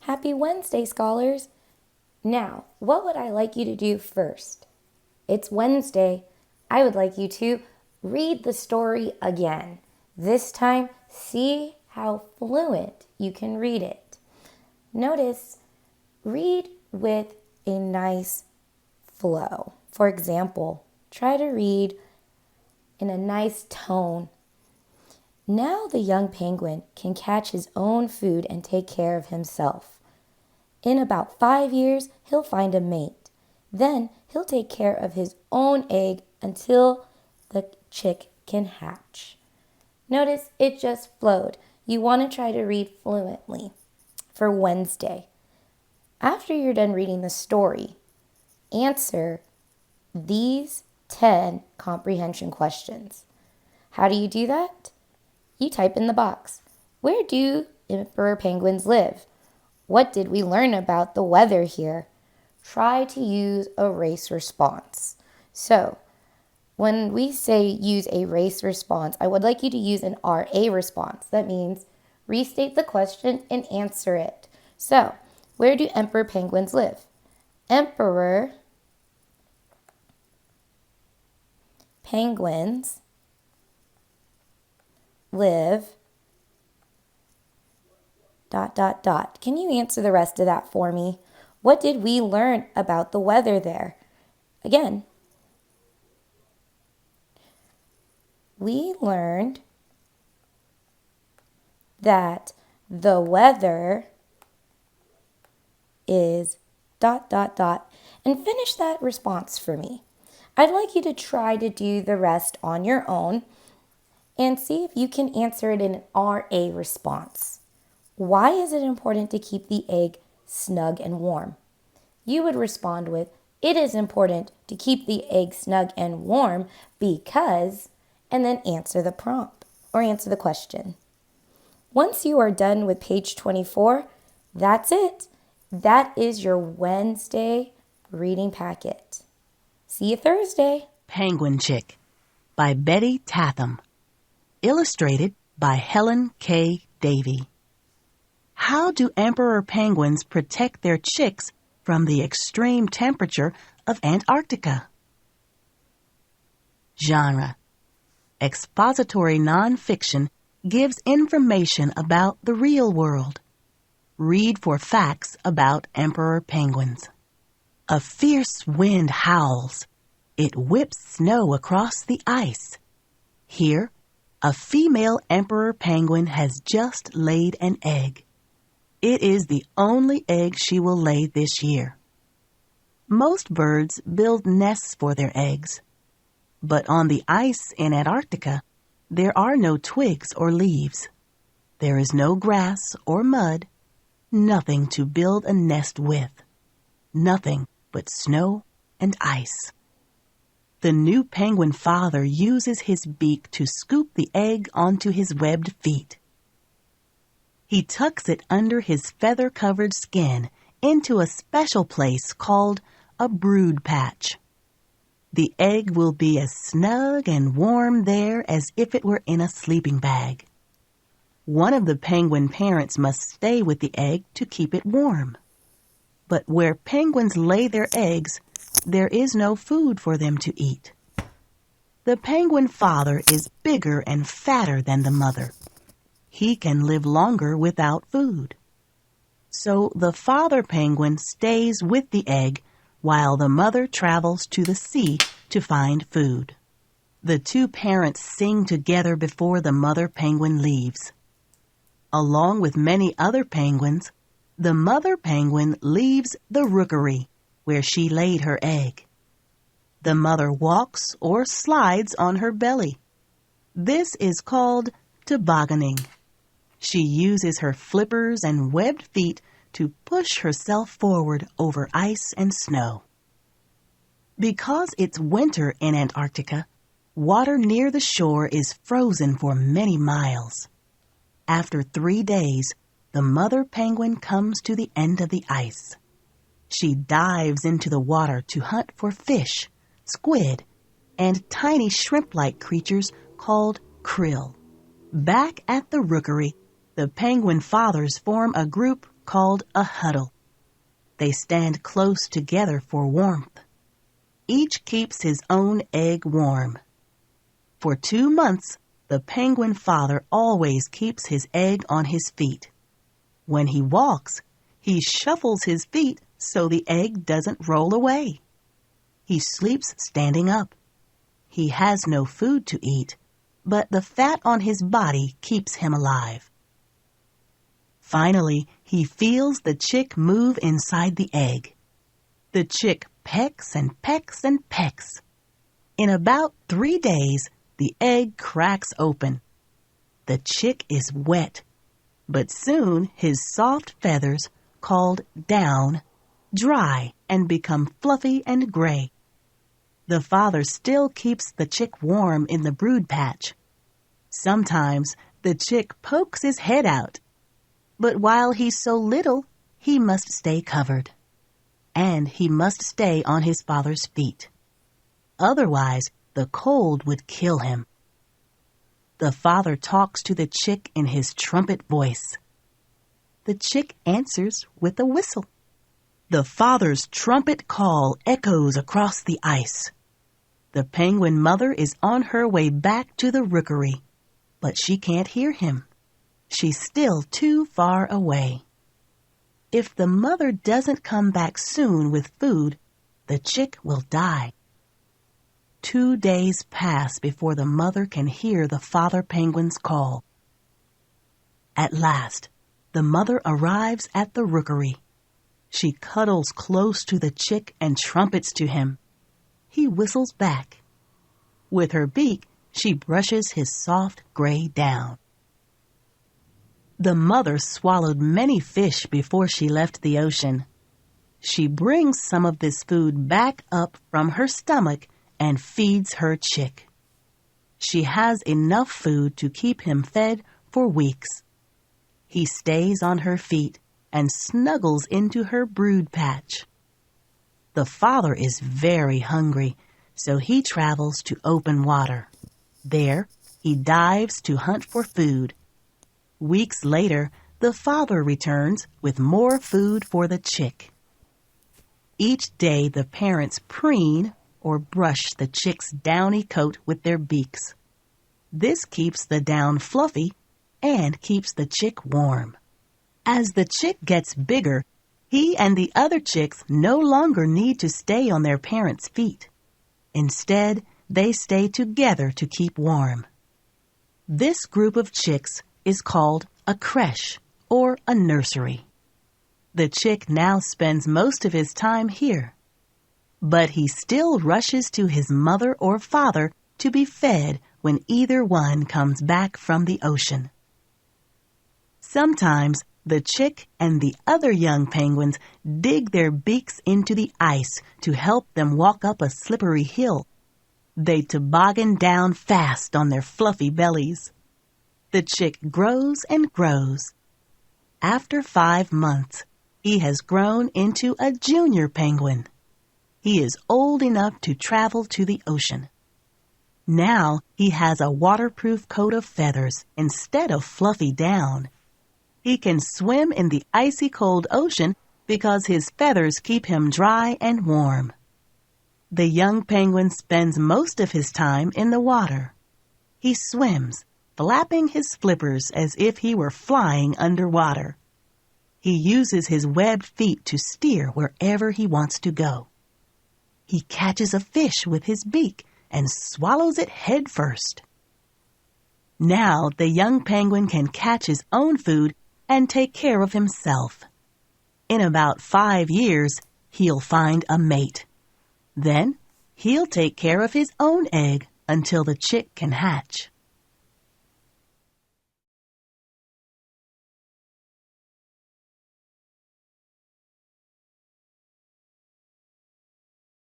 Happy Wednesday, scholars! Now, what would I like you to do first? It's Wednesday. I would like you to read the story again. This time, see how fluent you can read it. Notice, read with a nice flow. For example, try to read in a nice tone. Now the young penguin can catch his own food and take care of himself. In about 5 years, he'll find a mate. Then he'll take care of his own egg until the chick can hatch. Notice it just flowed. You want to try to read fluently for Wednesday. After you're done reading the story, answer these 10 comprehension questions. How do you do that? You type in the box. Where do emperor penguins live? What did we learn about the weather here? Try to use a race response. So, when we say use a race response, I would like you to use an RA response. That means restate the question and answer it. So, where do emperor penguins live? Emperor penguins live ... Can you answer the rest of that for me? What did we learn about the weather there? Again, we learned that the weather is ... and finish that response for me. I'd like you to try to do the rest on your own and see if you can answer it in an RA response. Why is it important to keep the egg snug and warm? You would respond with, it is important to keep the egg snug and warm because, and then answer the prompt or answer the question. Once you are done with page 24, that's it. That is your Wednesday reading packet. See you Thursday. Penguin Chick by Betty Tatham. Illustrated by Helen K. Davey. How do emperor penguins protect their chicks from the extreme temperature of Antarctica? Genre: expository nonfiction gives information about the real world. Read for facts about emperor penguins. A fierce wind howls. It whips snow across the ice. Here, a female emperor penguin has just laid an egg. It is the only egg she will lay this year. Most birds build nests for their eggs. But on the ice in Antarctica, there are no twigs or leaves. There is no grass or mud, nothing to build a nest with. Nothing but snow and ice. The new penguin father uses his beak to scoop the egg onto his webbed feet. He tucks it under his feather-covered skin into a special place called a brood patch. The egg will be as snug and warm there as if it were in a sleeping bag. One of the penguin parents must stay with the egg to keep it warm. But where penguins lay their eggs, there is no food for them to eat. The penguin father is bigger and fatter than the mother. He can live longer without food. So the father penguin stays with the egg while the mother travels to the sea to find food. The two parents sing together before the mother penguin leaves. Along with many other penguins, the mother penguin leaves the rookery where she laid her egg. The mother walks or slides on her belly. This is called tobogganing. She uses her flippers and webbed feet to push herself forward over ice and snow. Because it's winter in Antarctica, water near the shore is frozen for many miles. After 3 days, the mother penguin comes to the end of the ice. She dives into the water to hunt for fish, squid, and tiny shrimp-like creatures called krill. Back at the rookery, the penguin fathers form a group called a huddle. They stand close together for warmth. Each keeps his own egg warm. For 2 months, the penguin father always keeps his egg on his feet. When he walks, he shuffles his feet so the egg doesn't roll away. He sleeps standing up. He has no food to eat, but the fat on his body keeps him alive. Finally, he feels the chick move inside the egg. The chick pecks and pecks and pecks. In about 3 days, the egg cracks open. The chick is wet, but soon his soft feathers, called down, dry and become fluffy and gray. The father still keeps the chick warm in the brood patch. Sometimes the chick pokes his head out. But while he's so little, he must stay covered. And he must stay on his father's feet. Otherwise, the cold would kill him. The father talks to the chick in his trumpet voice. The chick answers with a whistle. The father's trumpet call echoes across the ice. The penguin mother is on her way back to the rookery, but she can't hear him. She's still too far away. If the mother doesn't come back soon with food, the chick will die. 2 days pass before the mother can hear the father penguin's call. At last, the mother arrives at the rookery. She cuddles close to the chick and trumpets to him. He whistles back. With her beak, she brushes his soft gray down. The mother swallowed many fish before she left the ocean. She brings some of this food back up from her stomach and feeds her chick. She has enough food to keep him fed for weeks. He stays on her feet and snuggles into her brood patch. The father is very hungry, so he travels to open water. There, he dives to hunt for food. Weeks later, the father returns with more food for the chick. Each day, the parents preen or brush the chick's downy coat with their beaks. This keeps the down fluffy and keeps the chick warm. As the chick gets bigger, he and the other chicks no longer need to stay on their parents' feet. Instead, they stay together to keep warm. This group of chicks is called a creche or a nursery. The chick now spends most of his time here, but he still rushes to his mother or father to be fed when either one comes back from the ocean. Sometimes the chick and the other young penguins dig their beaks into the ice to help them walk up a slippery hill. They toboggan down fast on their fluffy bellies. The chick grows and grows. After 5 months, he has grown into a junior penguin. He is old enough to travel to the ocean. Now he has a waterproof coat of feathers instead of fluffy down. He can swim in the icy cold ocean because his feathers keep him dry and warm. The young penguin spends most of his time in the water. He swims, flapping his flippers as if he were flying underwater. He uses his webbed feet to steer wherever he wants to go. He catches a fish with his beak and swallows it head first. Now the young penguin can catch his own food and take care of himself. In about 5 years, he'll find a mate. Then he'll take care of his own egg until the chick can hatch.